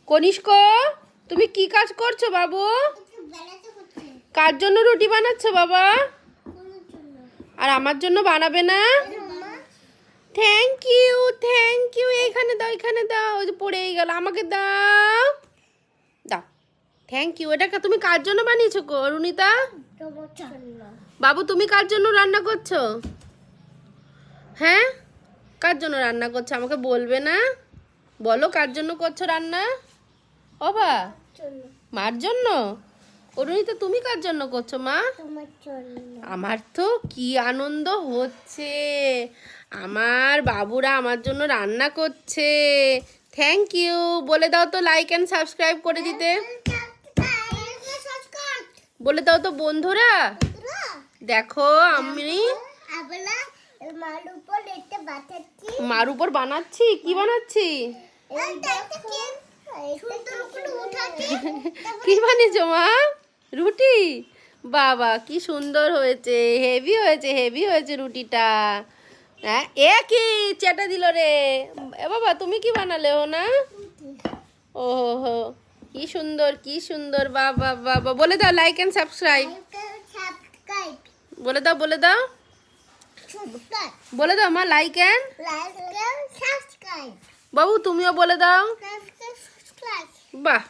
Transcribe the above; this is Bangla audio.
কনিষ্ক, তুমি কি কাজ করছো বাবু? কার জন্য রুটি বানাচ্ছো বাবা? আর আমার জন্য বানাবে না? Thank you, thank you. এইখানে দাও, এখানে দাও। ওই যে পড়েই গেল, আমাকে দাও। দাও, থ্যাংক ইউ। এটা তুমি কার জন্য বানিয়েছো গো রুনিতা? বাবু তুমি কার জন্য রান্না করছো? হ্যাঁ, কার জন্য রান্না করছো আমাকে বলবে না? বলো কার জন্য করছো রান্না? বাবা, মার জন্য। অরুণিতা তুমি কার জন্য করছো মা? আমার তো কি আনন্দ হচ্ছে, আমার বাবুরা আমার জন্য রান্না করছে। Thank you. বলে দাও তো লাইক অ্যান্ড সাবস্ক্রাইব করে দিতে। বলে দাও তো বন্ধুরা, দেখো আমি মার উপর বানাচ্ছি। কি বানাচ্ছি? কি বানিয়েছো মা? রুটি? বাবা কি সুন্দর হয়েছে, হেভি হয়েছে, হেভি হয়েছে রুটিটা। হ্যাঁ, এ কি চেটা দিল রে। এ বাবা তুমি কি বানালে হো না? ও হো, কি সুন্দর, কি সুন্দর। বাবা বাবা, বলে দাও লাইক এন্ড সাবস্ক্রাইব। বলে দাও, বলে দাও, বলে দাও মা লাইক এন্ড সাবস্ক্রাইব। বাবু তুমিও বলে দাও। বাহ।